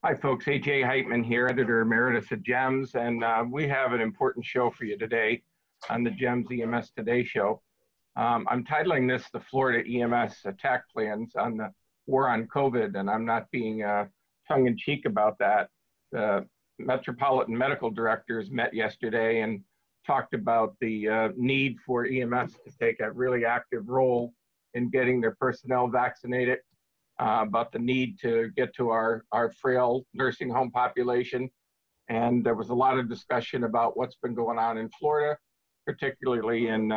Hi folks, A.J. Heightman here, Editor-Emeritus at JEMS, and we have an important show for you today on the JEMS EMS Today show. I'm titling this the Florida EMS Attack Plans on the War on COVID, and I'm not being tongue-in-cheek about that. The Metropolitan Medical Directors met yesterday and talked about the need for EMS to take a really active role in getting their personnel vaccinated, about the need to get to our frail nursing home population. And there was a lot of discussion about what's been going on in Florida, particularly in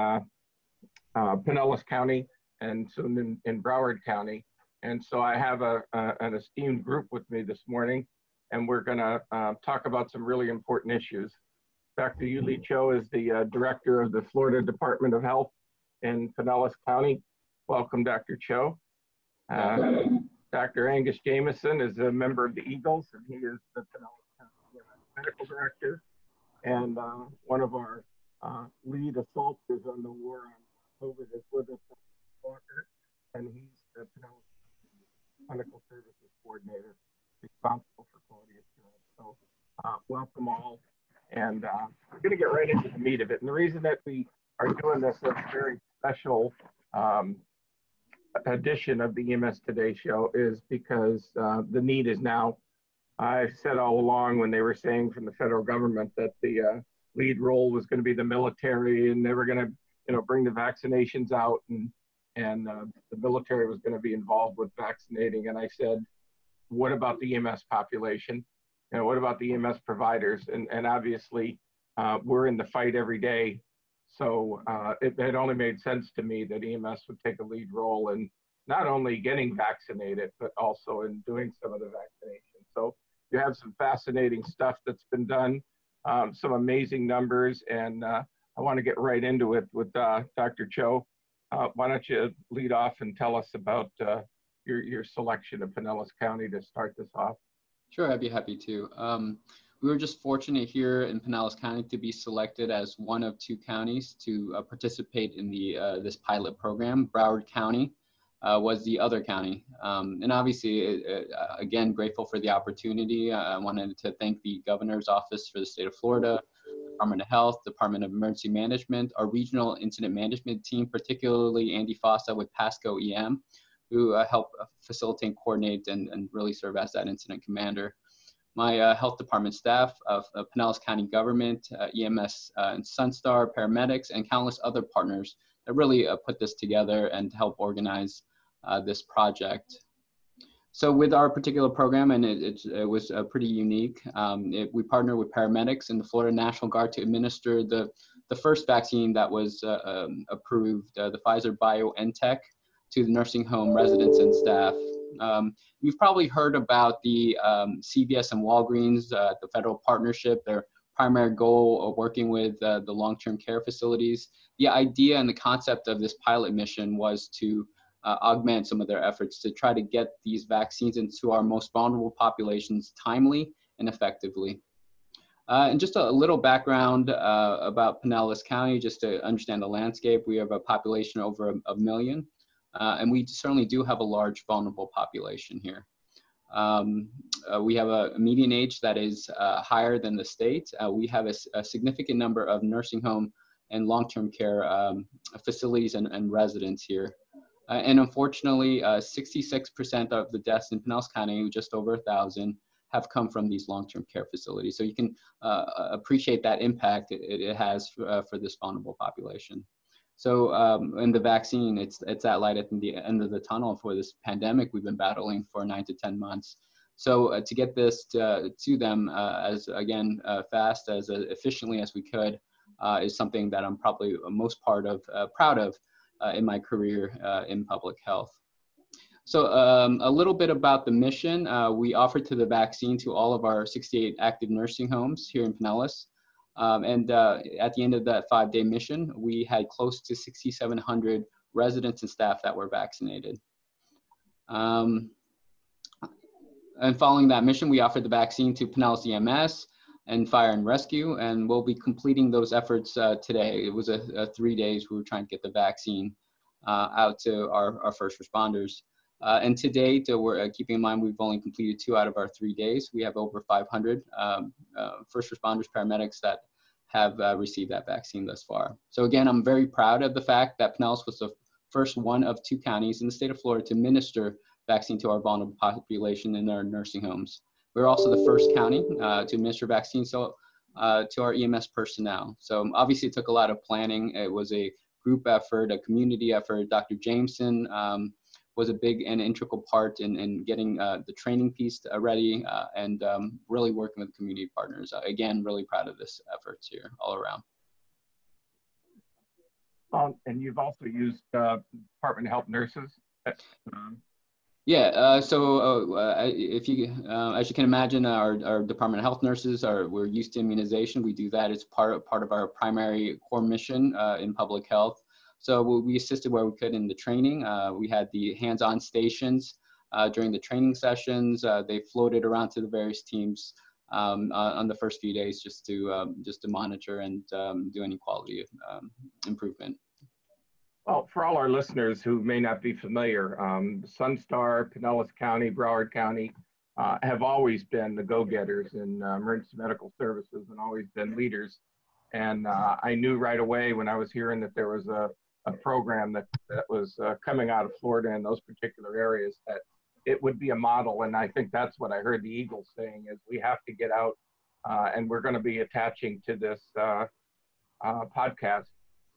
Pinellas County and soon in Broward County. And so I have an esteemed group with me this morning, and we're gonna talk about some really important issues. Dr. Yuli Cho is the director of the Florida Department of Health in Pinellas County. Welcome, Dr. Cho. Dr. Angus Jameson is a member of the Eagles, and he is the Pinellas County Medical Director, and one of our lead assaulters on the war on COVID is with us, Walker, and he's the Pinellas County Clinical Services Coordinator responsible for quality assurance. So welcome all, and we're going to get right into the meat of it. And the reason that we are doing this is a very special edition of the EMS Today show is because the need is now. I said all along when they were saying from the federal government that the lead role was going to be the military, and they were going to, bring the vaccinations out, and the military was going to be involved with vaccinating. And I said, what about the EMS population? What about the EMS providers? And obviously, we're in the fight every day. So it only made sense to me that EMS would take a lead role in not only getting vaccinated, but also in doing some of the vaccination. So you have some fascinating stuff that's been done, some amazing numbers, and I want to get right into it with Dr. Cho. Why don't you lead off and tell us about your selection of Pinellas County to start this off? Sure, I'd be happy to. We were just fortunate here in Pinellas County to be selected as one of two counties to participate in this pilot program. Broward County was the other county. And obviously, again, grateful for the opportunity. I wanted to thank the Governor's Office for the state of Florida, Department of Health, Department of Emergency Management, our regional incident management team, particularly Andy Fossa with Pasco EM, who helped facilitate, coordinate, and really serve as that incident commander. My health department staff of Pinellas County government, EMS and Sunstar, paramedics, and countless other partners that really put this together and help organize this project. So with our particular program, and it was pretty unique, we partnered with paramedics and the Florida National Guard to administer the first vaccine that was approved, the Pfizer BioNTech, to the nursing home residents and staff. You've probably heard about the CVS and Walgreens, the federal partnership, their primary goal of working with the long-term care facilities. The idea and the concept of this pilot mission was to augment some of their efforts to try to get these vaccines into our most vulnerable populations timely and effectively. And just a little background about Pinellas County, just to understand the landscape. We have a population over a million. And we certainly do have a large vulnerable population here. We have a median age that is higher than the state. We have a significant number of nursing home and long-term care facilities and residents here. And unfortunately, 66% of the deaths in Pinellas County, just over 1,000, have come from these long-term care facilities. So you can appreciate that impact it has for this vulnerable population. So in the vaccine, it's that light at the end of the tunnel for this pandemic we've been battling for 9 to 10 months. So to get this to them as, again, fast, as efficiently as we could is something that I'm probably most proud of in my career in public health. So a little bit about the mission. We offered to the vaccine to all of our 68 active nursing homes here in Pinellas. And at the end of that 5-day mission, we had close to 6,700 residents and staff that were vaccinated. And following that mission, we offered the vaccine to Pinellas EMS and Fire and Rescue, and we'll be completing those efforts today. It was 3 days we were trying to get the vaccine out to our first responders. And to date, we're keeping in mind we've only completed 2 out of our 3 days. We have over 500 first responders, paramedics that have received that vaccine thus far. So again, I'm very proud of the fact that Pinellas was the first one of 2 counties in the state of Florida to administer vaccine to our vulnerable population in our nursing homes. We're also the first county to administer vaccines to our EMS personnel. So obviously it took a lot of planning. It was a group effort, a community effort. Dr. Jameson was a big and integral part in getting the training piece ready and really working with community partners. Again, really proud of this effort here all around. And you've also used Department of Health nurses. Yeah, if you, as you can imagine, our Department of Health nurses we're used to immunization. We do that as part of our primary core mission in public health. So we assisted where we could in the training. We had the hands-on stations during the training sessions. They floated around to the various teams on the first few days just to monitor and do any quality improvement. Well, for all our listeners who may not be familiar, Sunstar, Pinellas County, Broward County have always been the go-getters in emergency medical services and always been leaders. And I knew right away when I was hearing that there was a program that was coming out of Florida in those particular areas that it would be a model. And I think that's what I heard the Eagles saying is we have to get out and we're going to be attaching to this podcast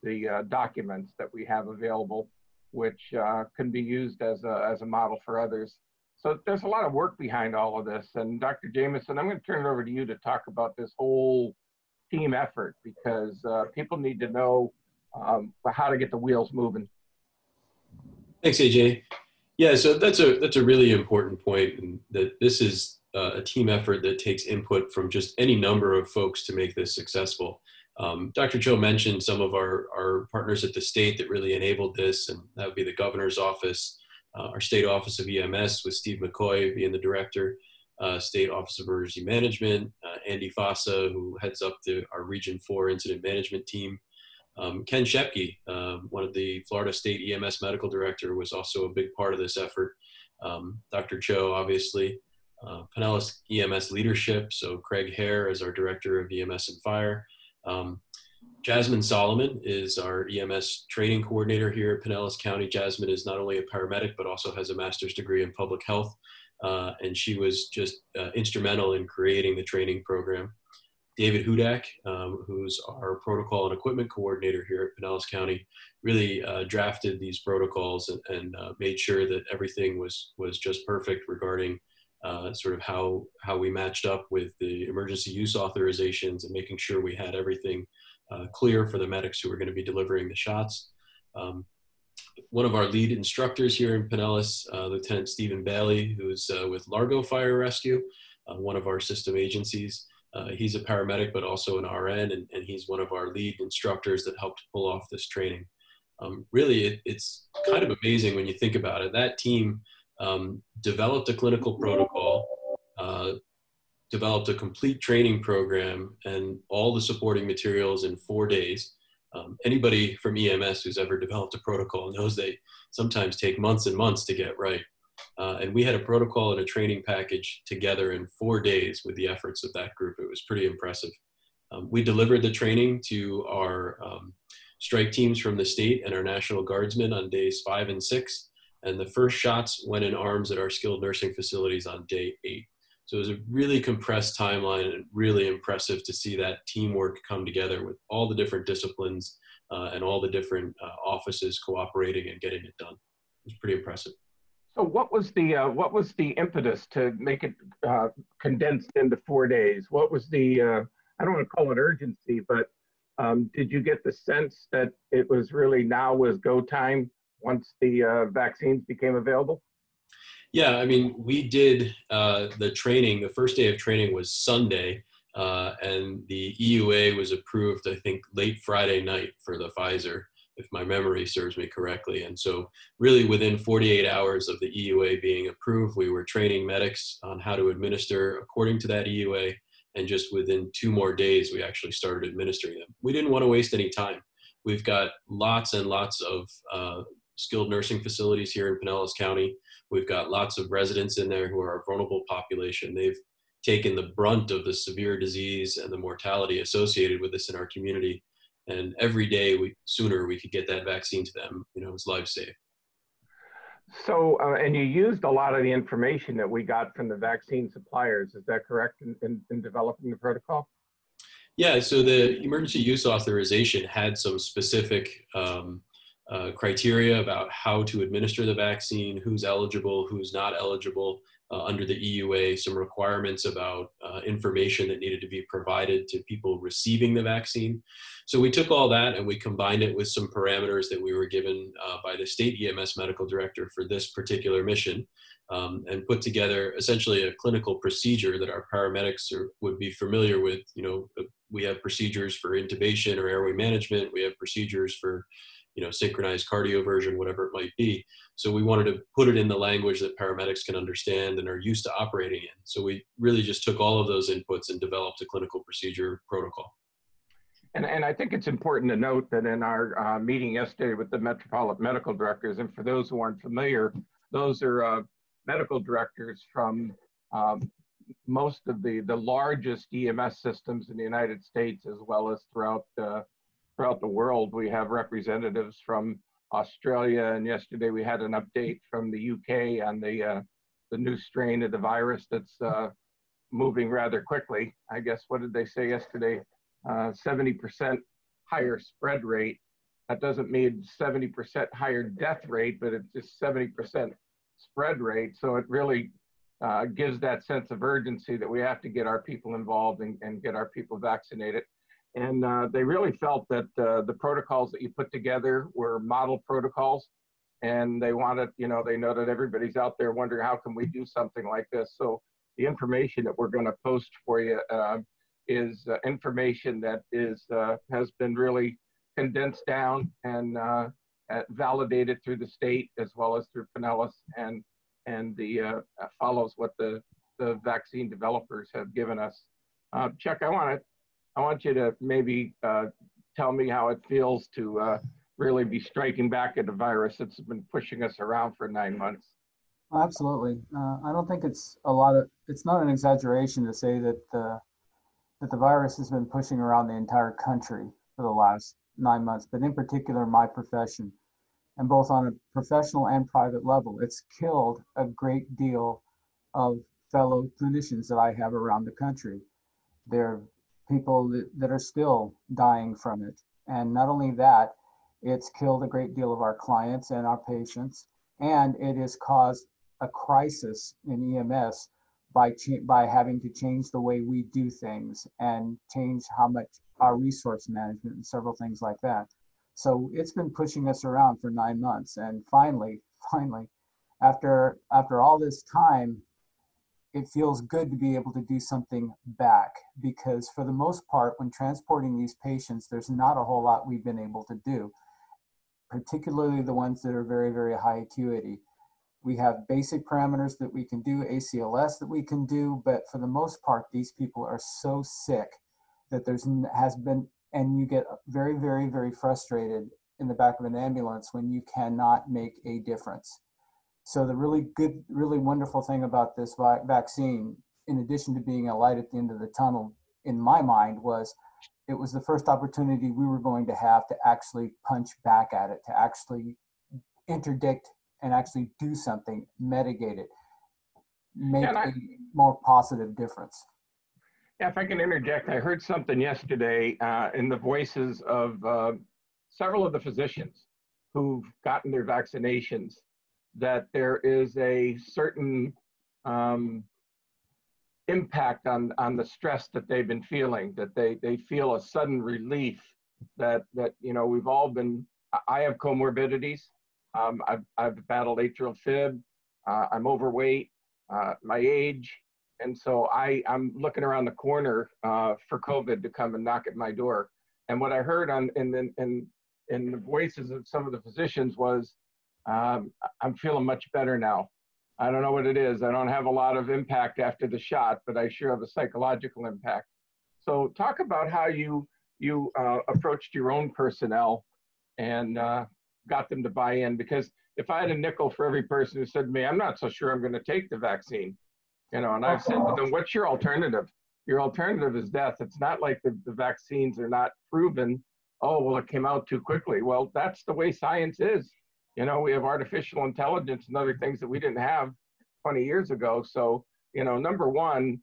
the documents that we have available, which can be used as a model for others. So there's a lot of work behind all of this. And Dr. Jameson, I'm going to turn it over to you to talk about this whole team effort because people need to know how to get the wheels moving. Thanks, AJ. Yeah, so that's a really important point, and that this is a team effort that takes input from just any number of folks to make this successful. Dr. Cho mentioned some of our partners at the state that really enabled this, and that would be the governor's office, our state office of EMS with Steve McCoy being the director, state office of emergency management, Andy Fossa, who heads up our Region 4 incident management team. Ken Shepke, one of the Florida State EMS medical director, was also a big part of this effort. Dr. Cho, obviously, Pinellas EMS leadership, so Craig Hare as our director of EMS and fire. Jasmine Solomon is our EMS training coordinator here at Pinellas County. Jasmine is not only a paramedic, but also has a master's degree in public health. And she was just instrumental in creating the training program. David Hudak, who's our protocol and equipment coordinator here at Pinellas County, really drafted these protocols and made sure that everything was just perfect regarding sort of how we matched up with the emergency use authorizations and making sure we had everything clear for the medics who were going to be delivering the shots. One of our lead instructors here in Pinellas, Lieutenant Stephen Bailey, who's with Largo Fire Rescue, one of our system agencies. He's a paramedic, but also an RN, and he's one of our lead instructors that helped pull off this training. Really, it's kind of amazing when you think about it. That team developed a clinical protocol, developed a complete training program, and all the supporting materials in 4 days. Anybody from EMS who's ever developed a protocol knows they sometimes take months and months to get right. And we had a protocol and a training package together in 4 days with the efforts of that group. It was pretty impressive. We delivered the training to our strike teams from the state and our National Guardsmen on days 5 and 6. And the first shots went in arms at our skilled nursing facilities on day 8. So it was a really compressed timeline and really impressive to see that teamwork come together with all the different disciplines and all the different offices cooperating and getting it done. It was pretty impressive. So what was the impetus to make it condensed into 4 days? What was the, I don't want to call it urgency, but did you get the sense that it was really now was go time once the vaccines became available? Yeah, I mean, we did the training. The first day of training was Sunday, and the EUA was approved, I think, late Friday night for the Pfizer, if my memory serves me correctly. And so really within 48 hours of the EUA being approved, we were training medics on how to administer according to that EUA. And just within 2 more days, we actually started administering them. We didn't want to waste any time. We've got lots and lots of skilled nursing facilities here in Pinellas County. We've got lots of residents in there who are a vulnerable population. They've taken the brunt of the severe disease and the mortality associated with this in our community. And every day sooner we could get that vaccine to them, is life-saving. So, and you used a lot of the information that we got from the vaccine suppliers. Is that correct in developing the protocol? Yeah, so the emergency use authorization had some specific criteria about how to administer the vaccine, who's eligible, who's not eligible under the EUA, some requirements about information that needed to be provided to people receiving the vaccine. So we took all that and we combined it with some parameters that we were given by the state EMS medical director for this particular mission, and put together essentially a clinical procedure that our paramedics would be familiar with. We have procedures for intubation or airway management. We have procedures for synchronized cardioversion, whatever it might be. So we wanted to put it in the language that paramedics can understand and are used to operating in. So we really just took all of those inputs and developed a clinical procedure protocol. And I think it's important to note that in our meeting yesterday with the Metropolitan Medical Directors, and for those who aren't familiar, those are medical directors from most of the largest EMS systems in the United States, as well as throughout the world. We have representatives from Australia, and yesterday we had an update from the UK on the new strain of the virus that's moving rather quickly. I guess, what did they say yesterday? 70% higher spread rate. That doesn't mean 70% higher death rate, but it's just 70% spread rate. So it really gives that sense of urgency that we have to get our people involved and get our people vaccinated. And they really felt that the protocols that you put together were model protocols, and they wanted, they know that everybody's out there wondering, how can we do something like this? So the information that we're going to post for you is information that has been really condensed down and validated through the state as well as through Pinellas, and follows what the vaccine developers have given us. Chuck, I want you to maybe tell me how it feels to really be striking back at the virus that's been pushing us around for 9 months. Absolutely. I don't think it's not an exaggeration to say that the virus has been pushing around the entire country for the last 9 months, but in particular my profession, and both on a professional and private level. It's killed a great deal of fellow clinicians that I have around the country. There are people that are still dying from it. And not only that, it's killed a great deal of our clients and our patients, and it has caused a crisis in EMS by having to change the way we do things and change how much our resource management and several things like that. So it's been pushing us around for 9 months. And finally, after all this time, it feels good to be able to do something back, because for the most part, when transporting these patients, there's not a whole lot we've been able to do, particularly the ones that are very, very high acuity. We have basic parameters that we can do, ACLS that we can do, but for the most part, these people are so sick that and you get very, very, very frustrated in the back of an ambulance when you cannot make a difference. So the really good, really wonderful thing about this vaccine, in addition to being a light at the end of the tunnel, in my mind, was it was the first opportunity we were going to have to actually punch back at it, to actually interdict and actually do something, mitigate it, make a more positive difference. Yeah, if I can interject, I heard something yesterday in the voices of several of the physicians who've gotten their vaccinations, that there is a certain impact on the stress that they've been feeling, that they feel a sudden relief that we've all been. I have comorbidities. I've battled atrial fib. I'm overweight, my age. And so I'm looking around the corner for COVID to come and knock at my door. And what I heard in the voices of some of the physicians was, I'm feeling much better now. I don't know what it is. I don't have a lot of impact after the shot, but I sure have a psychological impact. So talk about how you approached your own personnel and got them to buy in. Because if I had a nickel for every person who said to me, I'm not so sure I'm going to take the vaccine, and I've said to them, what's your alternative? Your alternative is death. It's not like the vaccines are not proven. Oh, well, it came out too quickly. Well, that's the way science is. We have artificial intelligence and other things that we didn't have 20 years ago. So, number one,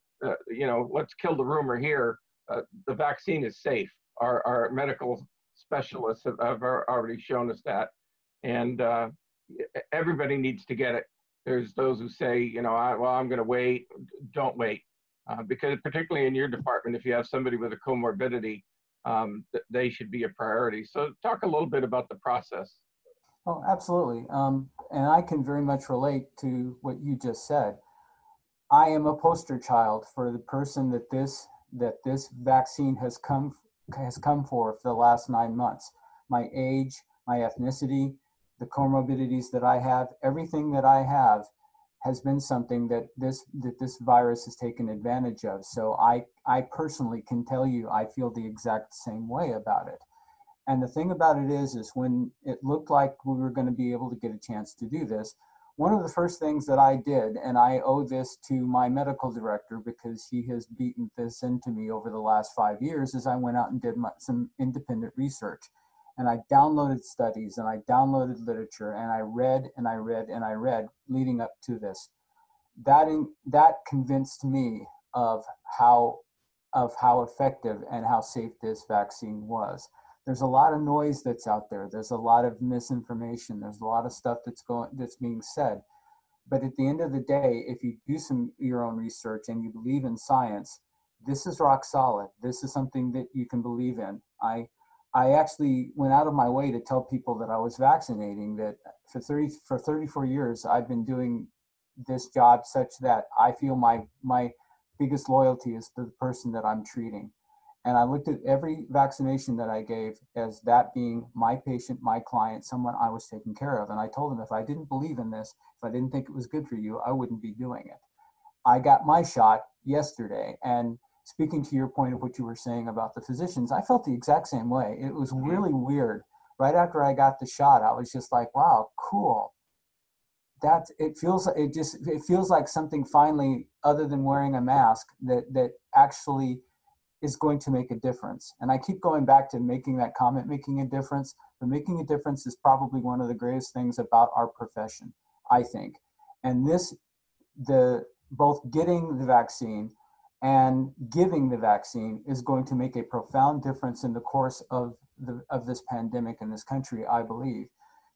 let's kill the rumor here. The vaccine is safe. Our medical specialists have already shown us that. And everybody needs to get it. There's those who say, I'm going to wait. Don't wait. Because particularly in your department, if you have somebody with a comorbidity, they should be a priority. So talk a little bit about the process. Oh, absolutely. And I can very much relate to what you just said. I am a poster child for the person that this vaccine has come for the last 9 months. My age, my ethnicity, the comorbidities that I have, everything that I have has been something that this virus has taken advantage of. So I personally can tell you I feel the exact same way about it. And the thing about it is when it looked like we were going to be able to get a chance to do this, one of the first things that I did, and I owe this to my medical director because he has beaten this into me over the last 5 years, is I went out and did some independent research. And I downloaded studies and I downloaded literature and I read and I read and I read leading up to this. That convinced me of how effective and how safe this vaccine was. There's a lot of noise that's out there. There's a lot of misinformation. There's a lot of stuff that's being said. But at the end of the day, if you do your own research and you believe in science, this is rock solid. This is something that you can believe in. I actually went out of my way to tell people that I was vaccinating, that for 34 years, I've been doing this job such that I feel my biggest loyalty is to the person that I'm treating. And I looked at every vaccination that I gave as that being my patient, my client, someone I was taking care of. And I told them, if I didn't believe in this, if I didn't think it was good for you, I wouldn't be doing it. I got my shot yesterday. And speaking to your point of what you were saying about the physicians, I felt the exact same way. It was really weird. Right after I got the shot, I was just like, wow, cool. It feels like something finally, other than wearing a mask, that actually is going to make a difference. And I keep going back to making that comment, making a difference, but making a difference is probably one of the greatest things about our profession, I think. And both getting the vaccine and giving the vaccine is going to make a profound difference in the course of this pandemic in this country, I believe,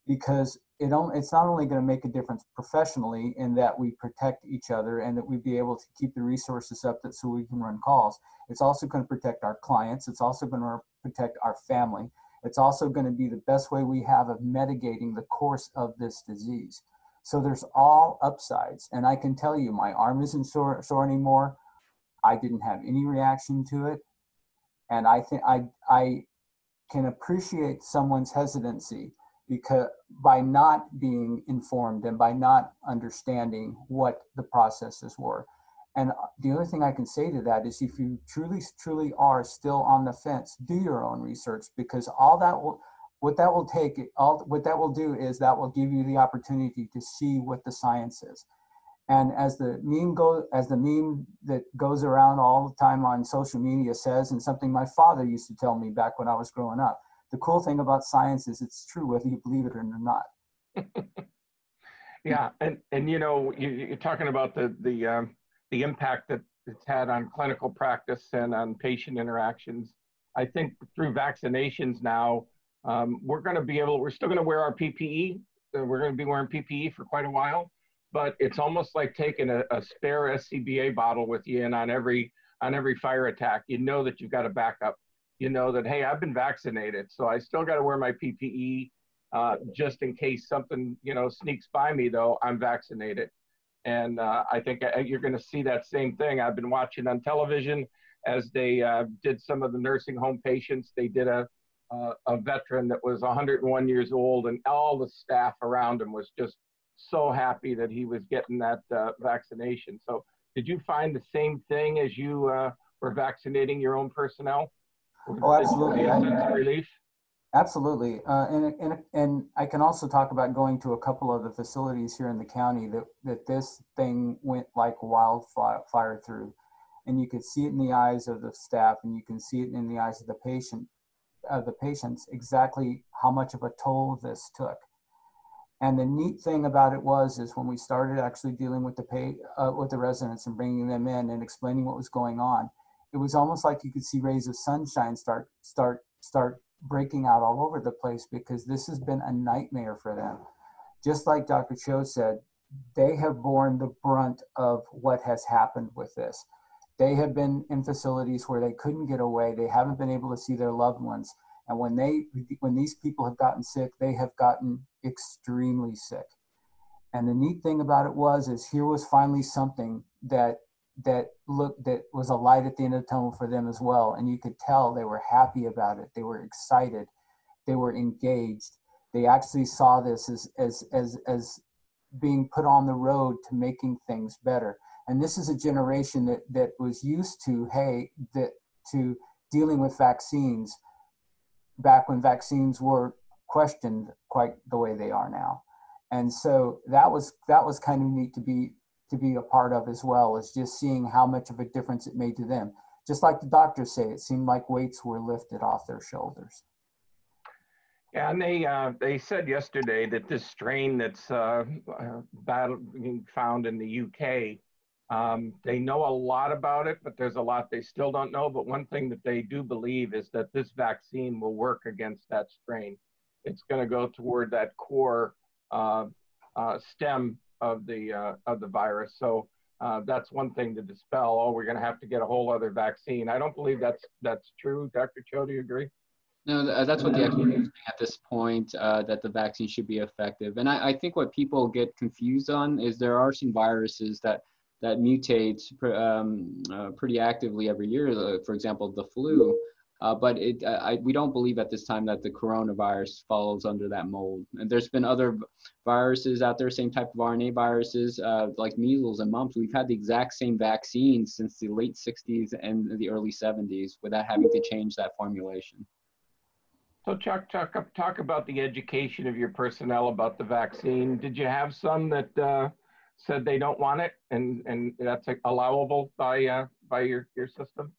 because it's not only going to make a difference professionally in that we protect each other and that we be able to keep the resources up so we can run calls. It's also going to protect our clients. It's also going to protect our family. It's also going to be the best way we have of mitigating the course of this disease. So there's all upsides. And I can tell you, my arm isn't sore anymore. I didn't have any reaction to it. And I think I can appreciate someone's hesitancy because by not being informed and by not understanding what the processes were. And the other thing I can say to that is if you truly are still on the fence, do your own research, because what that will do is that will give you the opportunity to see what the science is. And as the meme that goes around all the time on social media says, and something my father used to tell me back when I was growing up, the cool thing about science is it's true whether you believe it or not. Yeah, and you're talking about the impact that it's had on clinical practice and on patient interactions. I think through vaccinations now, we're still going to wear our PPE. We're going to be wearing PPE for quite a while, but it's almost like taking a spare SCBA bottle with you in on every fire attack. You know that you've got a backup. You know that, hey, I've been vaccinated, so I still got to wear my PPE just in case something, sneaks by me, though I'm vaccinated. And I think you're going to see that same thing. I've been watching on television as they did some of the nursing home patients. They did a veteran that was 101 years old, and all the staff around him was just so happy that he was getting that vaccination. So did you find the same thing as you were vaccinating your own personnel? Oh, absolutely. Did you see a sense of relief? Absolutely. And I can also talk about going to a couple of the facilities here in the county that this thing went like wildfire through. And you could see it in the eyes of the staff, and you can see it in the eyes of the patients, exactly how much of a toll this took. And the neat thing about it is when we started actually dealing with the residents and bringing them in and explaining what was going on, it was almost like you could see rays of sunshine start breaking out all over the place, because this has been a nightmare for them. Just like Dr. Cho said, they have borne the brunt of what has happened with this. They have been in facilities where they couldn't get away. They haven't been able to see their loved ones. And when these people have gotten sick, they have gotten extremely sick. And the neat thing about it is here was finally something that was a light at the end of the tunnel for them as well. And you could tell they were happy about it. They were excited. They were engaged. They actually saw this as being put on the road to making things better. And this is a generation that was used to, to dealing with vaccines back when vaccines were questioned quite the way they are now. And so that was kind of neat to be a part of as well, is just seeing how much of a difference it made to them. Just like the doctors say, it seemed like weights were lifted off their shoulders. Yeah, and they said yesterday that this strain that's being found in the UK, they know a lot about it, but there's a lot they still don't know. But one thing that they do believe is that this vaccine will work against that strain. It's going to go toward that core stem of the virus. So that's one thing to dispel. Oh, we're going to have to get a whole other vaccine. I don't believe that's true. Dr. Cho, do you agree? No, that's what the experts are saying at this point, that the vaccine should be effective. And I think what people get confused on is there are some viruses that mutate pretty actively every year. For example, the flu. But we don't believe at this time that the coronavirus falls under that mold. And there's been other viruses out there, same type of RNA viruses, like measles and mumps. We've had the exact same vaccine since the late 60s and the early 70s without having to change that formulation. So Chuck, talk about the education of your personnel about the vaccine. Did you have some that said they don't want it, and that's allowable by your system?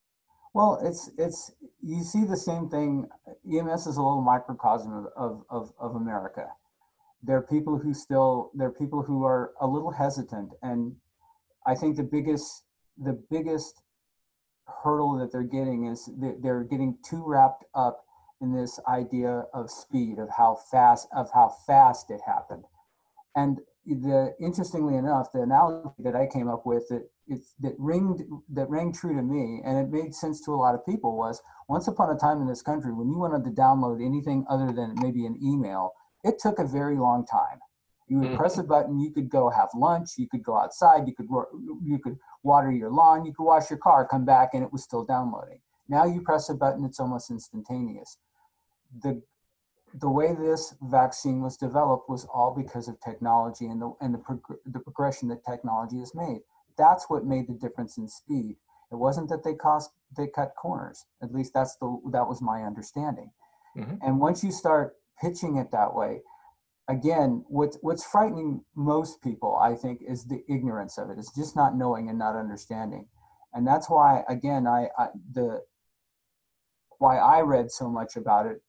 Well, it's you see the same thing. EMS is a little microcosm of America. There are people who are a little hesitant, and I think the biggest hurdle that they're getting is that they're getting too wrapped up in this idea of speed, of how fast it happened. And interestingly enough, the analogy that I came up with that rang true to me, and it made sense to a lot of people, was once upon a time in this country, when you wanted to download anything other than maybe an email, it took a very long time. You would press a button, you could go have lunch, you could go outside, you could water your lawn, you could wash your car, come back, and it was still downloading. Now you press a button, it's almost instantaneous. The way this vaccine was developed was all because of technology and the progression that technology has made. That's what made the difference in speed. It wasn't that they cut corners. At least that was my understanding. Mm-hmm. And once you start pitching it that way, again, what's frightening most people, I think, is the ignorance of it. It's just not knowing and not understanding. And that's why, again, why I read so much about it,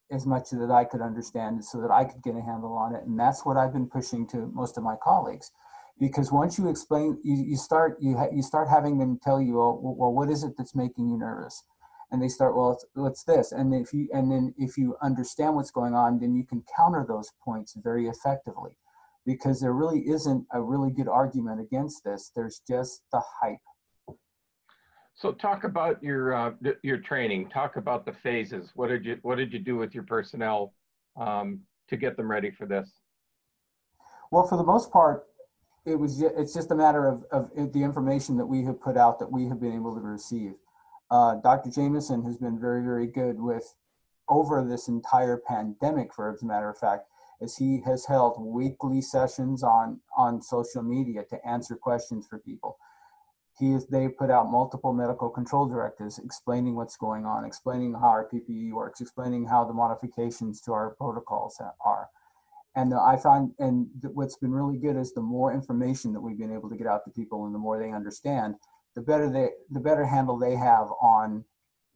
as much that I could understand, so that I could get a handle on it. And that's what I've been pushing to most of my colleagues, because once you explain, you start having them tell you, well, what is it that's making you nervous? And they start, well, it's this. And then if you understand what's going on, then you can counter those points very effectively, because there really isn't a really good argument against this. There's just the hype. So talk about your training. Talk about the phases. What did you do with your personnel to get them ready for this? Well, for the most part, it's just a matter of the information that we have put out, that we have been able to receive. Dr. Jameson has been very, very good with, over this entire pandemic, as a matter of fact, as he has held weekly sessions on social media to answer questions for people. They put out multiple medical control directives explaining what's going on, explaining how our PPE works, explaining how the modifications to our protocols are. And I find, and what's been really good is the more information that we've been able to get out to people and the more they understand, the better handle they have on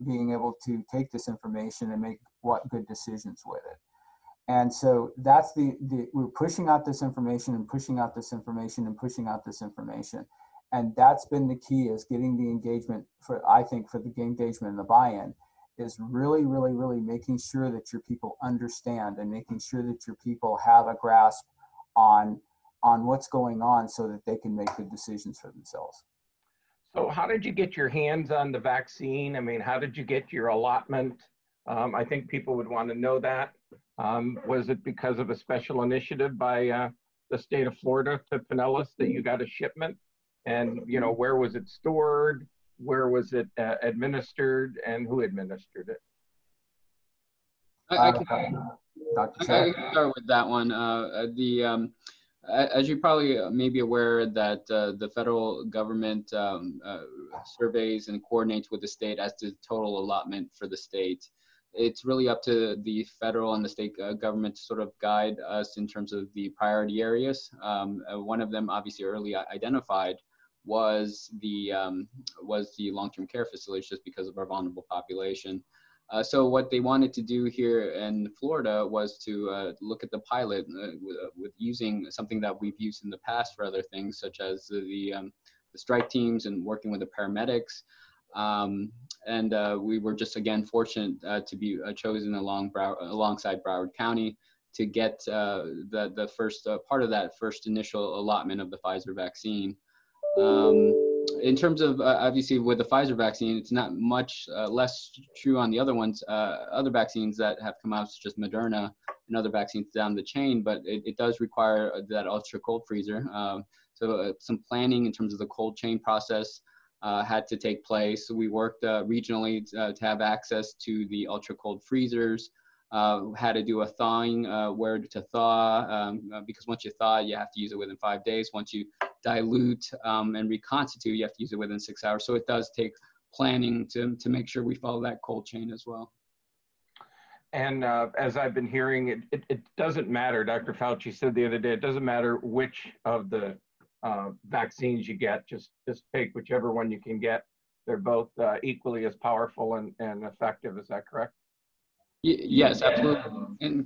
being able to take this information and make good decisions with it. And so that's we're pushing out this information and pushing out this information and pushing out this information. And that's been the key, is getting the engagement I think for the engagement and the buy-in is really, really, really making sure that your people understand and making sure that your people have a grasp on what's going on so that they can make good decisions for themselves. So how did you get your hands on the vaccine? I mean, how did you get your allotment? I think people would want to know that. Was it because of a special initiative by the state of Florida to Pinellas that you got a shipment? And, you know, where was it stored? Where was it administered, and who administered it? I can start with that one. As you probably may be aware, that the federal government surveys and coordinates with the state as to total allotment for the state. It's really up to the federal and the state government to sort of guide us in terms of the priority areas. One of them, obviously early identified, was the long-term care facilities, just because of our vulnerable population. So what they wanted to do here in Florida was to look at the pilot with using something that we've used in the past for other things, such as the strike teams and working with the paramedics. We were just, again, fortunate to be chosen alongside Broward County to get the first part of that first initial allotment of the Pfizer vaccine. In terms of, obviously, with the Pfizer vaccine, it's not much less true on the other ones, other vaccines that have come out, such as Moderna and other vaccines down the chain, but it does require that ultra cold freezer. So some planning in terms of the cold chain process had to take place. So we worked regionally to have access to the ultra cold freezers, had to do a thawing, where to thaw, because once you thaw, you have to use it within 5 days. Once you dilute and reconstitute, you have to use it within 6 hours. So it does take planning to make sure we follow that cold chain as well. And as I've been hearing, it doesn't matter. Dr. Fauci said the other day, it doesn't matter which of the vaccines you get, just take whichever one you can get. They're both equally as powerful and effective. Is that correct? Yes, absolutely. And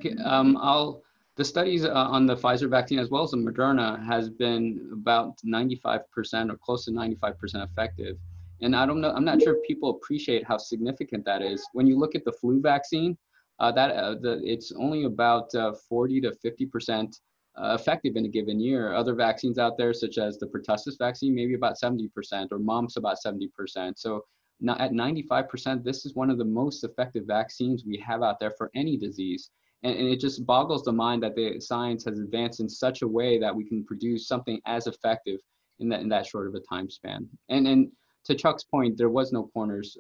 the studies on the Pfizer vaccine as well as the Moderna has been about 95% or close to 95% effective. And I'm not sure if people appreciate how significant that is. When you look at the flu vaccine, it's only about 40 to 50% effective in a given year. Other vaccines out there, such as the pertussis vaccine, maybe about 70%, or mumps about 70%. So at 95%, this is one of the most effective vaccines we have out there for any disease. And it just boggles the mind that the science has advanced in such a way that we can produce something as effective in that short of a time span. And to Chuck's point, there was no corners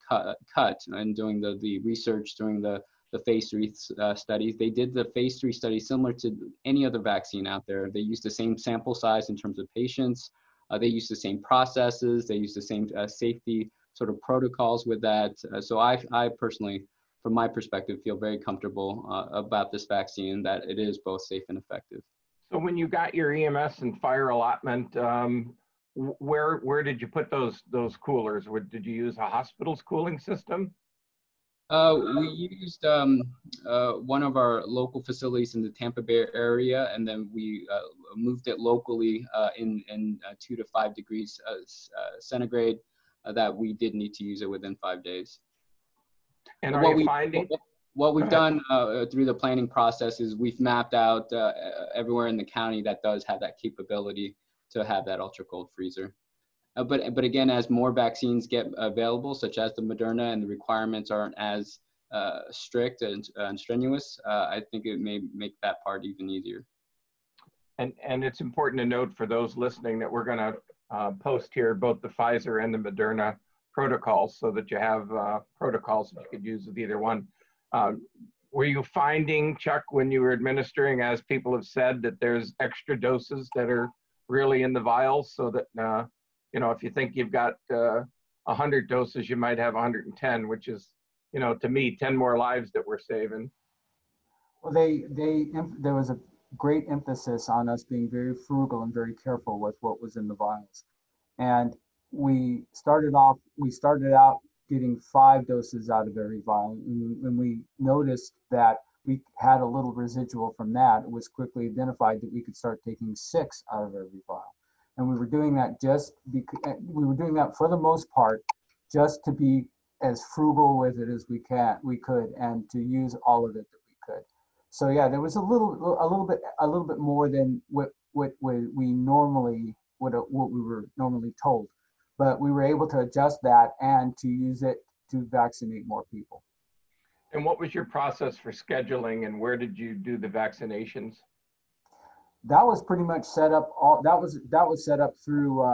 cut in doing the research during the phase 3 studies. They did the phase 3 study similar to any other vaccine out there. They used the same sample size in terms of patients. They used the same processes. They used the same safety sort of protocols with that. So I personally, from my perspective, feel very comfortable about this vaccine, that it is both safe and effective. So when you got your EMS and fire allotment, where did you put those coolers? Did you use a hospital's cooling system? We used one of our local facilities in the Tampa Bay area, and then we moved it locally in 2 to 5 degrees centigrade, that we did need to use it within 5 days. And are you finding? What we've done through the planning process is we've mapped out everywhere in the county that does have that capability to have that ultra cold freezer. But again, as more vaccines get available, such as the Moderna, and the requirements aren't as strict and strenuous, I think it may make that part even easier. And it's important to note for those listening that we're going to post here both the Pfizer and the Moderna protocols, so that you have protocols that you could use with either one. Were you finding, Chuck, when you were administering, as people have said, that there's extra doses that are really in the vials, so that you know, if you think you've got 100 doses, you might have 110, which is, you know, to me, 10 more lives that we're saving. Well, there was a great emphasis on us being very frugal and very careful with what was in the vials. And we started out getting 5 doses out of every vial. And when we noticed that we had a little residual from that, it was quickly identified that we could start taking 6 out of every vial. And we were doing that for the most part, just to be as frugal with it as we could, and to use all of it that we could. So yeah, there was a little bit more than what we were normally told, but we were able to adjust that and to use it to vaccinate more people. And what was your process for scheduling, and where did you do the vaccinations? That was pretty much set up. That was set up through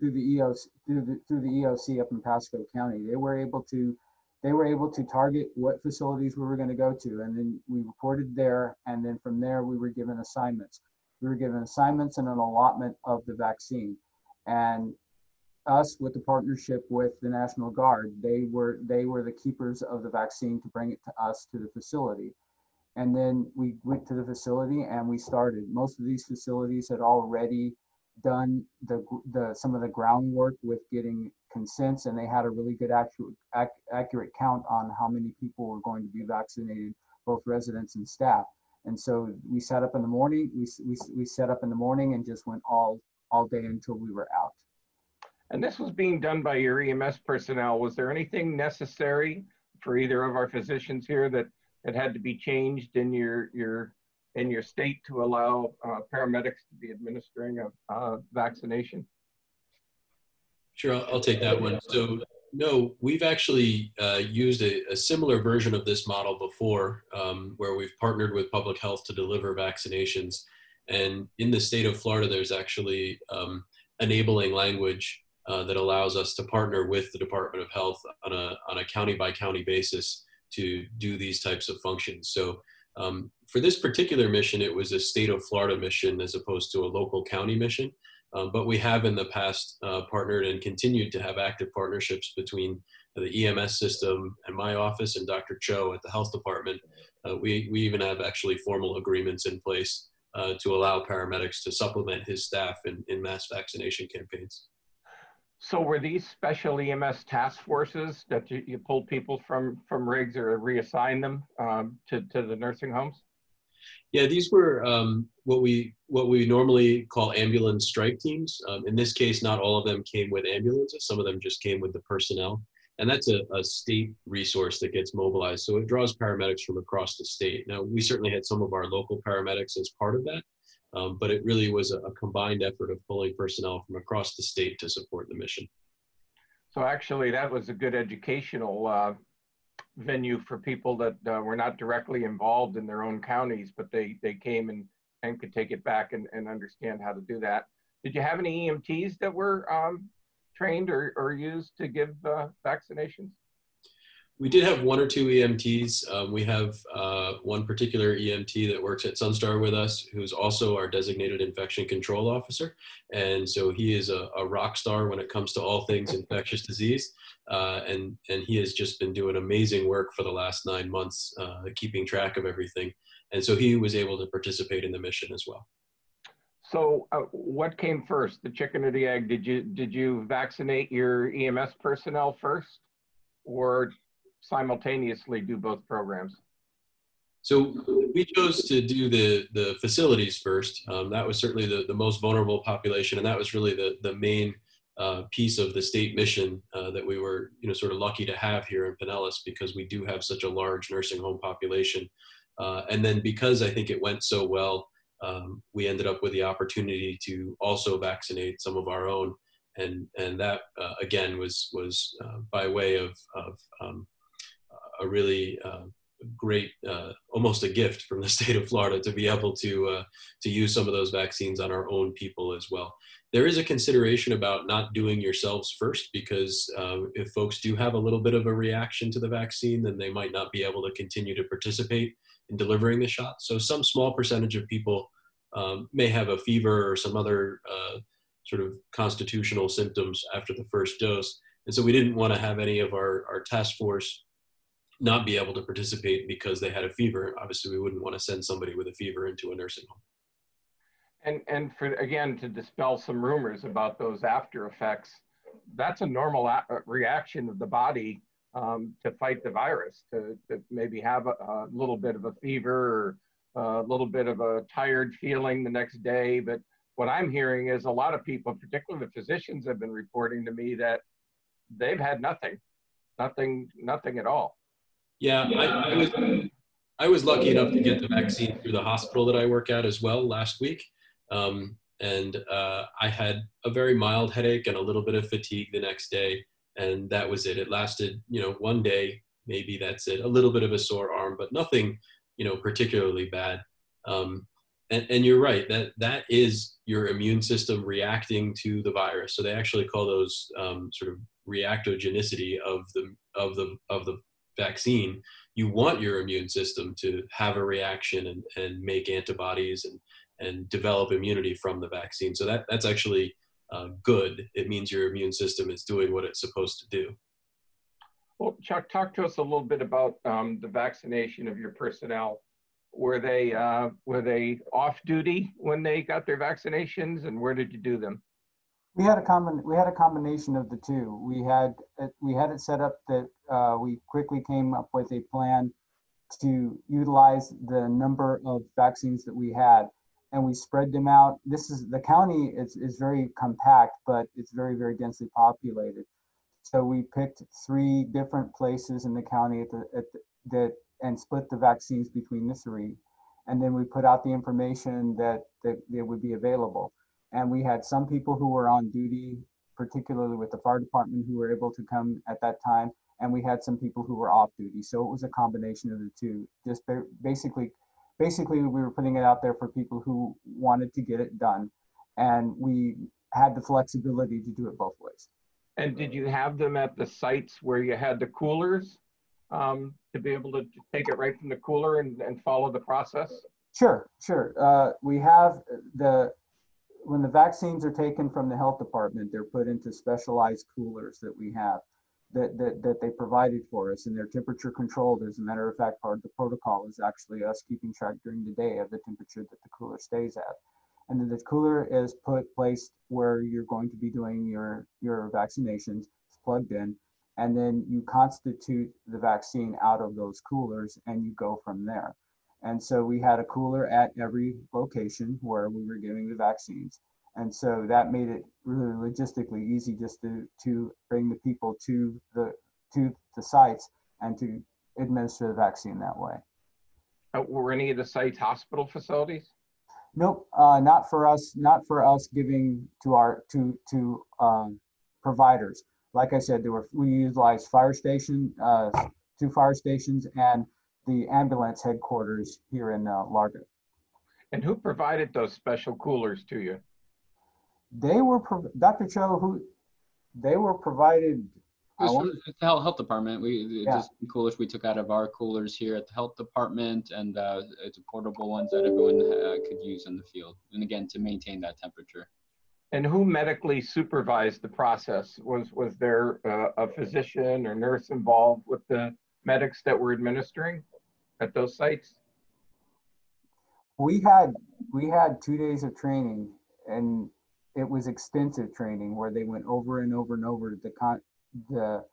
the EOC up in Pasco County. They were able to target what facilities we were going to go to, and then we reported there, and then from there we were given assignments. We were given assignments and an allotment of the vaccine, and us, with the partnership with the National Guard, they were the keepers of the vaccine to bring it to us to the facility. And then we went to the facility and we started. Most of these facilities had already done some of the groundwork with getting consents, and they had a really good accurate count on how many people were going to be vaccinated, both residents and staff. And so we set up in the morning. We set up in the morning and just went all day until we were out. And this was being done by your EMS personnel. Was there anything necessary for either of our physicians here that had to be changed in your state to allow paramedics to be administering a vaccination? Sure, I'll take that one. So no, we've actually used a similar version of this model before, where we've partnered with public health to deliver vaccinations. And in the state of Florida, there's actually enabling language that allows us to partner with the Department of Health on a county by county basis to do these types of functions. So for this particular mission, it was a state of Florida mission as opposed to a local county mission. But we have in the past partnered and continued to have active partnerships between the EMS system and my office and Dr. Cho at the health department. We even have actually formal agreements in place to allow paramedics to supplement his staff in mass vaccination campaigns. So were these special EMS task forces that you pulled people from rigs or reassigned them to the nursing homes? Yeah, these were what we normally call ambulance strike teams. In this case, not all of them came with ambulances. Some of them just came with the personnel. And that's a state resource that gets mobilized. So it draws paramedics from across the state. Now, we certainly had some of our local paramedics as part of that, but it really was a combined effort of pulling personnel from across the state to support the mission. So actually, that was a good educational venue for people that were not directly involved in their own counties, but they came and could take it back and understand how to do that. Did you have any EMTs that were trained or used to give vaccinations? We did have 1 or 2 EMTs. We have one particular EMT that works at Sunstar with us, who's also our designated infection control officer. And so he is a rock star when it comes to all things infectious disease. And he has just been doing amazing work for the last 9 months, keeping track of everything. And so he was able to participate in the mission as well. So what came first, the chicken or the egg? Did you vaccinate your EMS personnel first, or simultaneously do both programs? So we chose to do the facilities first. That was certainly the most vulnerable population, and that was really the main piece of the state mission that we were sort of lucky to have here in Pinellas, because we do have such a large nursing home population. And then because I think it went so well, we ended up with the opportunity to also vaccinate some of our own, and that again was by way of a really great, almost a gift from the state of Florida to be able to use some of those vaccines on our own people as well. There is a consideration about not doing yourselves first, because if folks do have a little bit of a reaction to the vaccine, then they might not be able to continue to participate in delivering the shot. So some small percentage of people may have a fever or some other sort of constitutional symptoms after the first dose. And so we didn't want to have any of our task force not be able to participate because they had a fever. Obviously, we wouldn't want to send somebody with a fever into a nursing home. And for, again, to dispel some rumors about those after effects, that's a normal reaction of the body to fight the virus, to maybe have a little bit of a fever or a little bit of a tired feeling the next day. But what I'm hearing is a lot of people, particularly the physicians, have been reporting to me that they've had nothing at all. Yeah, I was lucky enough to get the vaccine through the hospital that I work at as well last week. I had a very mild headache and a little bit of fatigue the next day. And that was it. It lasted, one day, maybe that's it. A little bit of a sore arm, but nothing, particularly bad. And you're right, that is your immune system reacting to the virus. So they actually call those sort of reactogenicity of the vaccine. You want your immune system to have a reaction and make antibodies and develop immunity from the vaccine. So that's actually good. It means your immune system is doing what it's supposed to do. Well, Chuck, talk to us a little bit about the vaccination of your personnel. Were they off duty when they got their vaccinations, and where did you do them? We had a combination of the two. We had it set up that we quickly came up with a plan to utilize the number of vaccines that we had, and we spread them out. The county is very compact, but it's very, very densely populated. So we picked 3 different places in the county and split the vaccines between the 3. And then we put out the information that it would be available. And we had some people who were on duty, particularly with the fire department, who were able to come at that time. And we had some people who were off duty. So it was a combination of the two. Just basically we were putting it out there for people who wanted to get it done. And we had the flexibility to do it both ways. And did you have them at the sites where you had the coolers to be able to take it right from the cooler and follow the process? Sure. We have when the vaccines are taken from the health department, they're put into specialized coolers that we have that they provided for us, and they're temperature controlled. As a matter of fact, part of the protocol is actually us keeping track during the day of the temperature that the cooler stays at. And then the cooler is placed where you're going to be doing your vaccinations. It's plugged in, and then you constitute the vaccine out of those coolers and you go from there. And so we had a cooler at every location where we were giving the vaccines. And so that made it really logistically easy just to bring the people to the sites and to administer the vaccine that way. Were any of the sites hospital facilities? Nope, not for us giving to our providers. Like I said, we utilized fire station, 2 fire stations, and the ambulance headquarters here in Largo. And who provided those special coolers to you? They were Dr. Cho. They were provided. It was from the health department. Just coolers we took out of our coolers here at the health department, and it's portable ones that everyone could use in the field. And again, to maintain that temperature. And who medically supervised the process? Was there a physician or nurse involved with the medics that were administering at those sites? We had 2 days of training, and it was extensive training where they went over and over and over the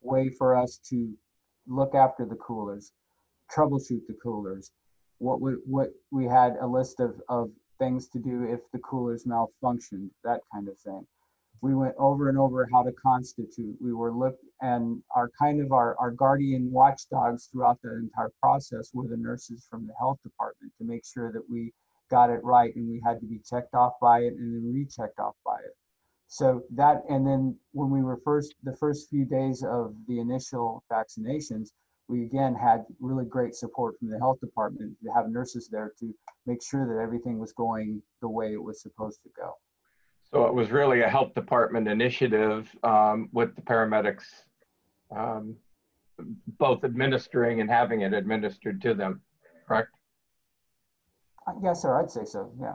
way for us to look after the coolers, troubleshoot the coolers. What we had a list of things to do if the coolers malfunctioned, that kind of thing. We went over and over how to constitute. We were and our guardian watchdogs throughout the entire process were the nurses from the health department to make sure that we got it right, and we had to be checked off by it and then rechecked off by it. So that, and then when we were the first few days of the initial vaccinations, we again had really great support from the health department to have nurses there to make sure that everything was going the way it was supposed to go. So it was really a health department initiative with the paramedics both administering and having it administered to them, correct? Yes, sir, I'd say so, yeah.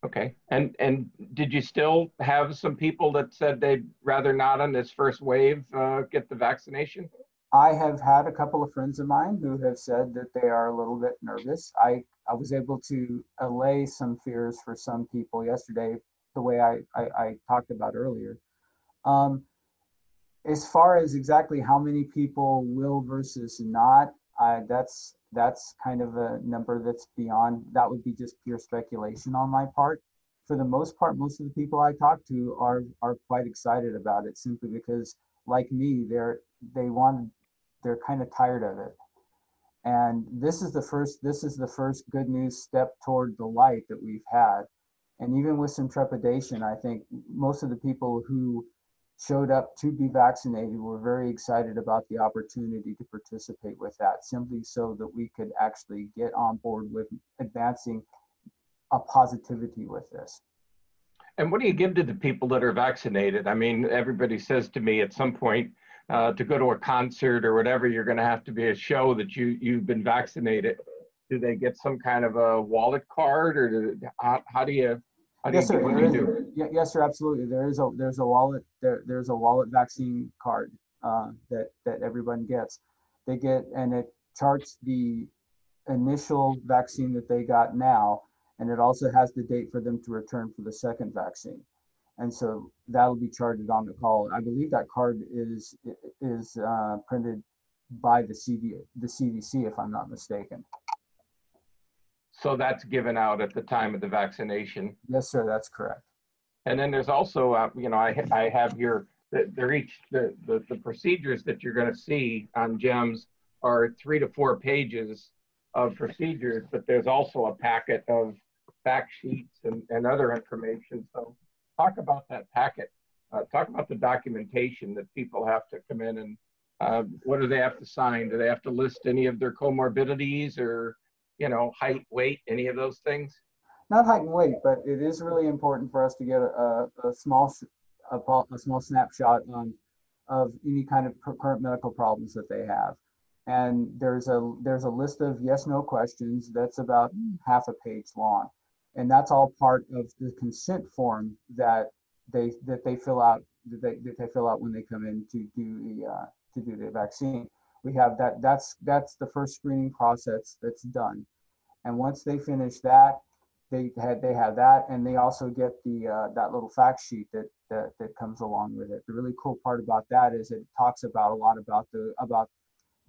Okay. And did you still have some people that said they'd rather not on this first wave get the vaccination? I have had a couple of friends of mine who have said that they are a little bit nervous. I was able to allay some fears for some people yesterday, the way I talked about earlier. As far as exactly how many people will versus not, that's kind of a number that's beyond, that would be just pure speculation on my part. For the most part, most of the people I talk to are quite excited about it, simply because, like me, they're kind of tired of it. And this is the first good news step toward the light that we've had. And even with some trepidation, I think most of the people who showed up to be vaccinated were very excited about the opportunity to participate with that, simply so that we could actually get on board with advancing a positivity with this. And what do you give to the people that are vaccinated? I mean, everybody says to me at some point, to go to a concert or whatever, you're going to have to be a show that you've been vaccinated. Do they get some kind of a wallet card, or how do you? Yes, sir. Yes, sir. Absolutely. There's a wallet. There's a wallet vaccine card that everyone gets. They get, and it charts the initial vaccine that they got now, and it also has the date for them to return for the second vaccine. And so that'll be charted on the call. I believe that card is printed by the CDC, if I'm not mistaken. So that's given out at the time of the vaccination. Yes, sir. That's correct. And then there's also, I have here, the procedures that you're going to see on JEMS are 3 to 4 pages of procedures, but there's also a packet of fact sheets and other information. So talk about that packet. Talk about the documentation that people have to come in and what do they have to sign? Do they have to list any of their comorbidities or, height, weight, any of those things? Not height and weight, but it is really important for us to get a small snapshot of any kind of current medical problems that they have. And there's a list of yes/no questions that's about half a page long, and that's all part of the consent form that they fill out when they come in to do the vaccine. We have that's the first screening process that's done, and once they finish that, they have that, and they also get the that little fact sheet that comes along with it. The really cool part about that is it talks about a lot about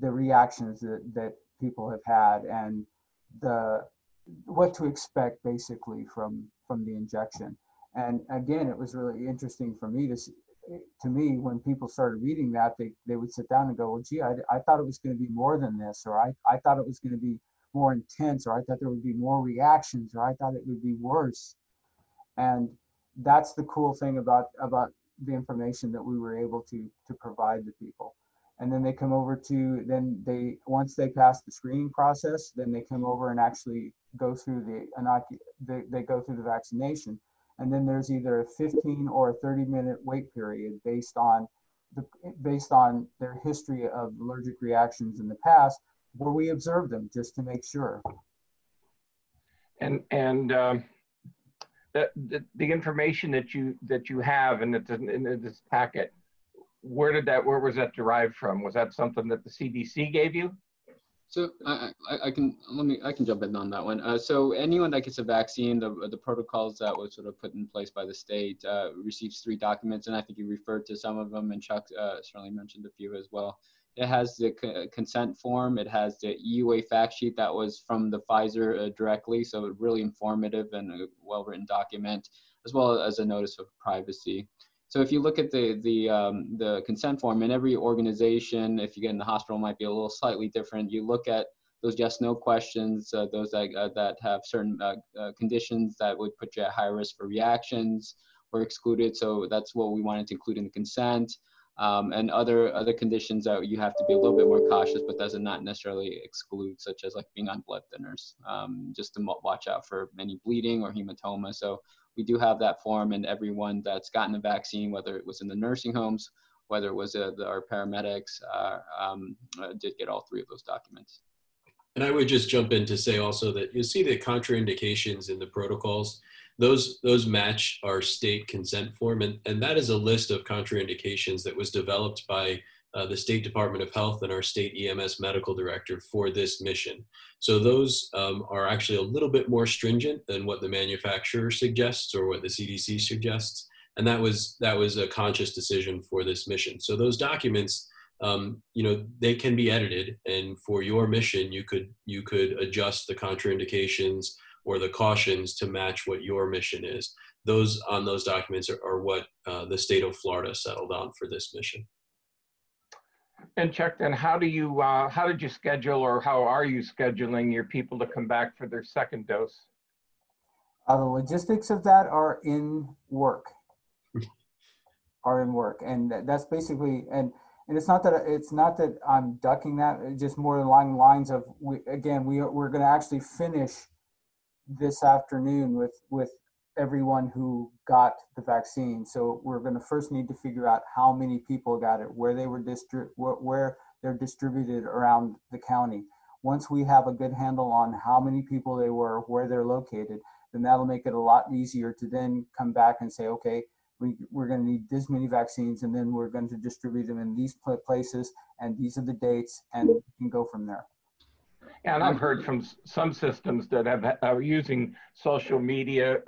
the reactions that people have had and what to expect basically from the injection. And again, it was really interesting for me to me when people started reading that, they would sit down and go, well, gee, I thought it was going to be more than this, or I thought it was going to be more intense, or I thought there would be more reactions, or I thought it would be worse. And that's the cool thing about the information that we were able to provide to people. And then they come over once they pass the screening process, then they come over and actually go through they go through the vaccination. And then there's either a 15 or a 30-minute wait period based on their history of allergic reactions in the past, where we observe them just to make sure. And the information that you have in this packet, where was that derived from? Was that something that the CDC gave you? So I can jump in on that one. So anyone that gets a vaccine, the protocols that was sort of put in place by the state receives 3 documents, and I think you referred to some of them, and Chuck certainly mentioned a few as well. It has the consent form. It has the EUA fact sheet that was from the Pfizer directly, so a really informative and a well-written document, as well as a notice of privacy. So if you look at the consent form, in every organization, if you get in the hospital, might be a little slightly different. You look at those yes/no questions, those that have certain conditions that would put you at higher risk for reactions were excluded. So that's what we wanted to include in the consent. And other conditions that you have to be a little bit more cautious, but does not necessarily exclude, such as like being on blood thinners, just to watch out for any bleeding or hematoma. So we do have that form, and everyone that's gotten a vaccine, whether it was in the nursing homes, whether it was our paramedics, did get all 3 of those documents. And I would just jump in to say also that you'll see the contraindications in the protocols. those match our state consent form, and that is a list of contraindications that was developed by the State Department of Health and our state EMS medical director for this mission. So those are actually a little bit more stringent than what the manufacturer suggests or what the CDC suggests. And that was a conscious decision for this mission. So those documents, they can be edited, and for your mission, you could adjust the contraindications or the cautions to match what your mission is. Those documents are what the state of Florida settled on for this mission. And Chuck, then how did you schedule, or how are you scheduling your people to come back for their second dose? The logistics of that are in work. And that's basically, and it's not that I'm ducking that, it's just more along the lines of, we're going to actually finish this afternoon with everyone who got the vaccine. So we're going to first need to figure out how many people got it, where they were where they're distributed around the county. Once we have a good handle on how many people they were, where they're located, then that'll make it a lot easier to then come back and say, okay, we're going to need this many vaccines, and then we're going to distribute them in these places, and these are the dates, and we can go from there. And I've heard from some systems that are using social media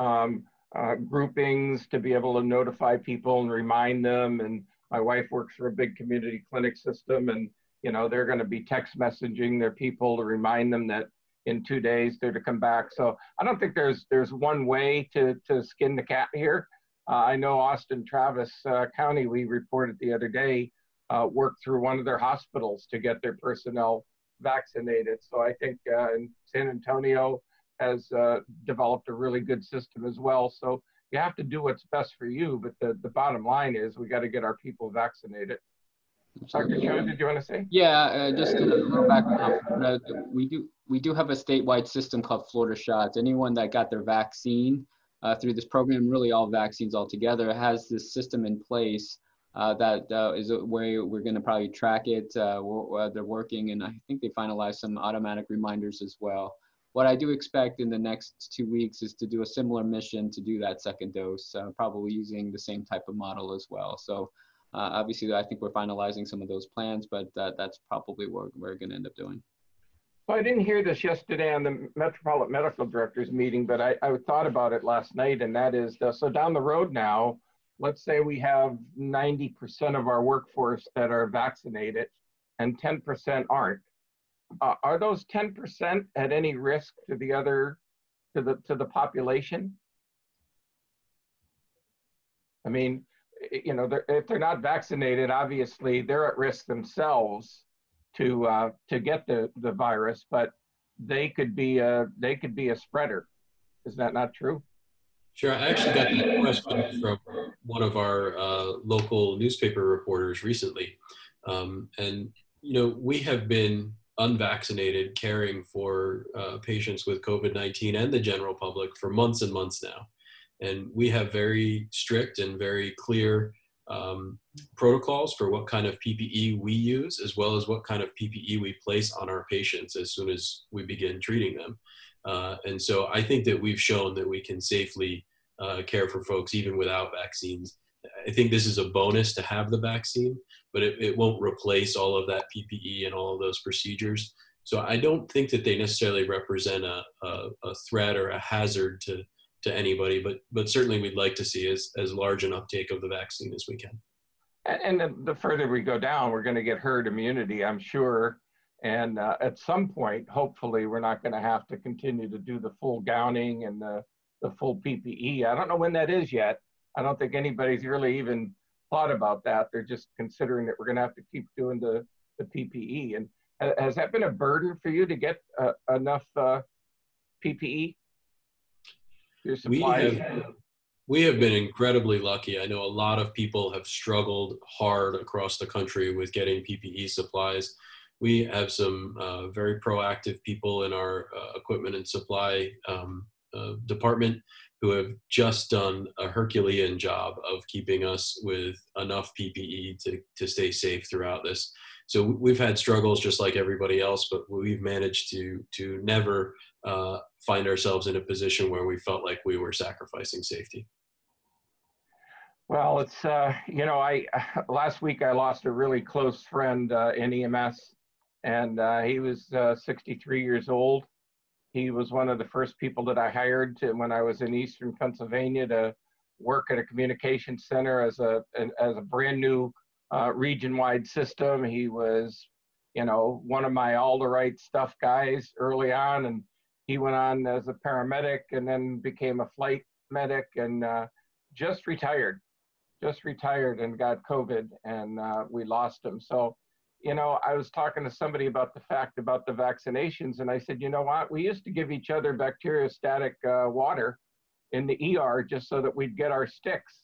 groupings to be able to notify people and remind them. And my wife works for a big community clinic system, and they're going to be text messaging their people to remind them that in 2 days they're to come back. So I don't think there's one way to skin the cat here. I know Austin Travis County, we reported the other day, worked through one of their hospitals to get their personnel vaccinated. So I think San Antonio has developed a really good system as well. So you have to do what's best for you, but the bottom line is we got to get our people vaccinated. Dr. Cho, did you want to say? Yeah, just a little background. We do have a statewide system called Florida Shots. Anyone that got their vaccine through this program, really all vaccines altogether, has this system in place that is a way we're going to probably track it. They're working, and I think they finalized some automatic reminders as well. What I do expect in the next 2 weeks is to do a similar mission to do that second dose, probably using the same type of model as well. So obviously, I think we're finalizing some of those plans, but that's probably what we're going to end up doing. So I didn't hear this yesterday on the Metropolitan Medical Directors meeting, but I thought about it last night, and that is, so down the road now, let's say we have 90% of our workforce that are vaccinated and 10% aren't. Are those 10% at any risk to the population? I mean, if they're not vaccinated, obviously they're at risk themselves to get the virus, but they could be a spreader. Is that not true? Sure. I actually got that question from one of our local newspaper reporters recently. And, we have been unvaccinated caring for patients with COVID-19 and the general public for months and months now. And we have very strict and very clear protocols for what kind of PPE we use, as well as what kind of PPE we place on our patients as soon as we begin treating them. And so I think that we've shown that we can safely care for folks even without vaccines. I think this is a bonus to have the vaccine, but it won't replace all of that PPE and all of those procedures. So I don't think that they necessarily represent a threat or a hazard to anybody, but certainly we'd like to see as large an uptake of the vaccine as we can. And the further we go down, we're going to get herd immunity, I'm sure. And at some point, hopefully, we're not going to have to continue to do the full gowning and the full PPE. I don't know when that is yet. I don't think anybody's really even thought about that. They're just considering that we're going to have to keep doing the PPE. And has that been a burden for you to get enough PPE? Your supplies? We have been incredibly lucky. I know a lot of people have struggled hard across the country with getting PPE supplies. We have some very proactive people in our equipment and supply department who have just done a Herculean job of keeping us with enough PPE to stay safe throughout this. So we've had struggles just like everybody else, but we've managed to never find ourselves in a position where we felt like we were sacrificing safety. Well, it's, you know, last week I lost a really close friend in EMS, and he was 63 years old. He was one of the first people that I hired when I was in Eastern Pennsylvania to work at a communication center as a brand new region-wide system. He was, you know, one of my all the right stuff guys early on, and he went on as a paramedic and then became a flight medic, and just retired and got COVID, and we lost him. So, you know, I was talking to somebody about the fact about the vaccinations, and I said, you know what, we used to give each other bacteriostatic water in the ER just so that we'd get our sticks,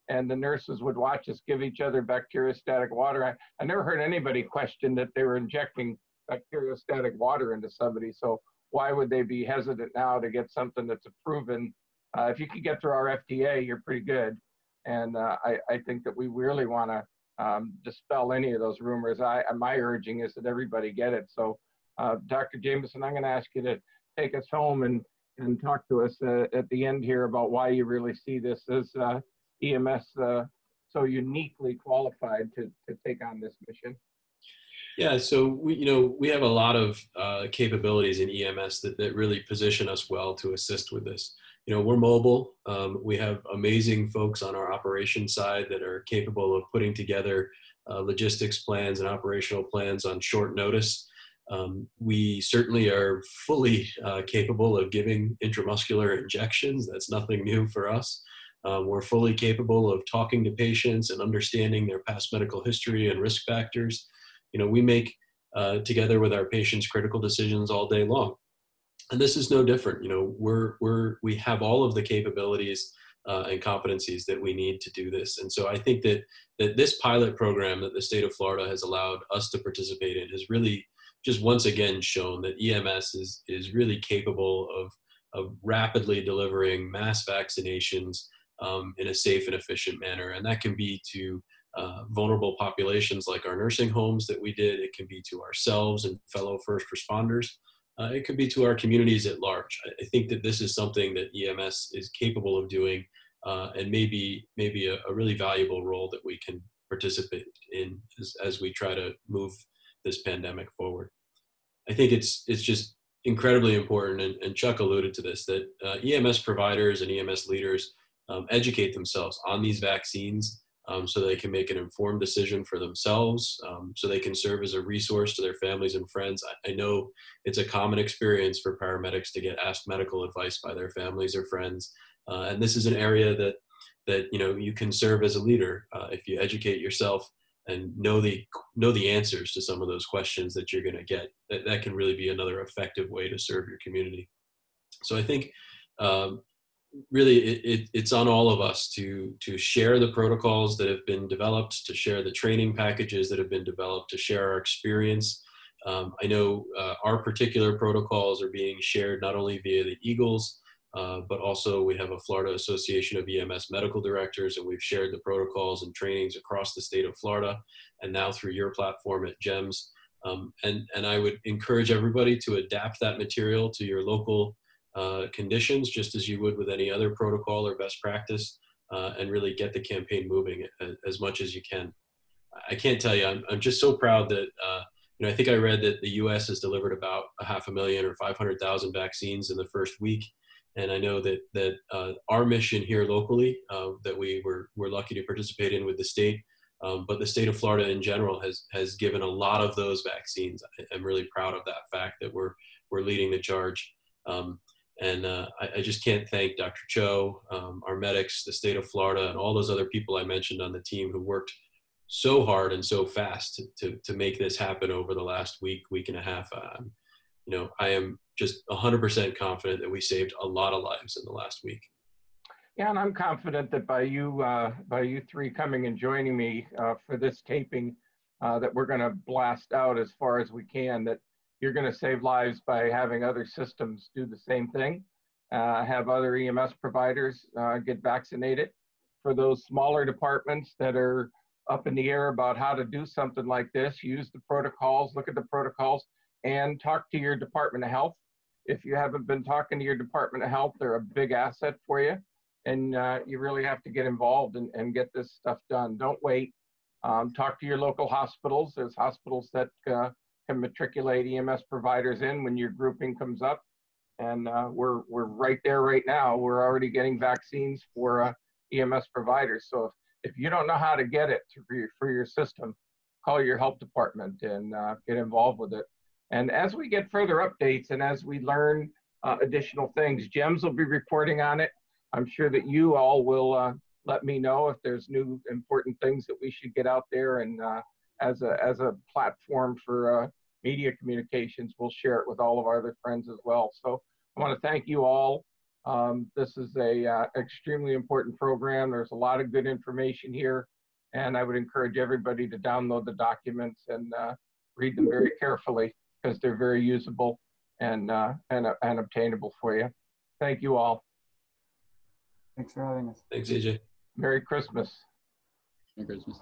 and the nurses would watch us give each other bacteriostatic water. I never heard anybody question that they were injecting bacteriostatic water into somebody, so why would they be hesitant now to get something that's a proven, if you could get through our FDA, you're pretty good. And I think that we really want to dispel any of those rumors. My urging is that everybody get it. So, Dr. Jameson, I'm going to ask you to take us home and talk to us at the end here about why you really see this as EMS so uniquely qualified to take on this mission. Yeah, so we have a lot of capabilities in EMS that really position us well to assist with this. You know, we're mobile. We have amazing folks on our operations side that are capable of putting together logistics plans and operational plans on short notice. We certainly are fully capable of giving intramuscular injections. That's nothing new for us. We're fully capable of talking to patients and understanding their past medical history and risk factors. You know, we make together with our patients critical decisions all day long. And this is no different. You know, we have all of the capabilities and competencies that we need to do this. And so I think that this pilot program that the state of Florida has allowed us to participate in has really just once again shown that EMS is really capable of rapidly delivering mass vaccinations in a safe and efficient manner. And that can be to vulnerable populations like our nursing homes that we did. It can be to ourselves and fellow first responders. It could be to our communities at large. I think that this is something that EMS is capable of doing, and maybe a really valuable role that we can participate in as we try to move this pandemic forward. I think it's just incredibly important, and Chuck alluded to this, that EMS providers and EMS leaders educate themselves on these vaccines so they can make an informed decision for themselves, so they can serve as a resource to their families and friends. I know it's a common experience for paramedics to get asked medical advice by their families or friends, and this is an area that you know you can serve as a leader if you educate yourself and know the answers to some of those questions that you're going to get. That can really be another effective way to serve your community. So I think really it's on all of us to share the protocols that have been developed, to share the training packages that have been developed, to share our experience. I know our particular protocols are being shared not only via the Eagles, but also we have a Florida Association of EMS Medical Directors, and we've shared the protocols and trainings across the state of Florida, and now through your platform at JEMS. And I would encourage everybody to adapt that material to your local conditions, just as you would with any other protocol or best practice, and really get the campaign moving as much as you can. I can't tell you, I'm just so proud that, you know, I think I read that the US has delivered about 500,000 or 500,000 vaccines in the first week. And I know that our mission here locally that we're lucky to participate in with the state, but the state of Florida in general has given a lot of those vaccines. I'm really proud of that fact that we're leading the charge. And I just can't thank Dr. Cho, our medics, the state of Florida, and all those other people I mentioned on the team who worked so hard and so fast to make this happen over the last week and a half. You know, I am just 100% confident that we saved a lot of lives in the last week. Yeah, and I'm confident that by you three coming and joining me for this taping, that we're going to blast out as far as we can, that you're going to save lives by having other systems do the same thing, have other EMS providers get vaccinated. For those smaller departments that are up in the air about how to do something like this, use the protocols, look at the protocols, and talk to your Department of Health. If you haven't been talking to your Department of Health, they're a big asset for you. And you really have to get involved and get this stuff done. Don't wait. Talk to your local hospitals. There's hospitals that can matriculate EMS providers in when your grouping comes up. And we're right there right now. We're already getting vaccines for EMS providers. So if you don't know how to get it for your system, call your health department and get involved with it. And as we get further updates and as we learn additional things, JEMS will be reporting on it. I'm sure that you all will let me know if there's new important things that we should get out there. And as a platform for media communications, we'll share it with all of our other friends as well. So I want to thank you all. This is a extremely important program. There's a lot of good information here, and I would encourage everybody to download the documents and read them very carefully because they're very usable and obtainable for you. Thank you all. Thanks for having us. Thanks, AJ. Merry Christmas. Merry Christmas.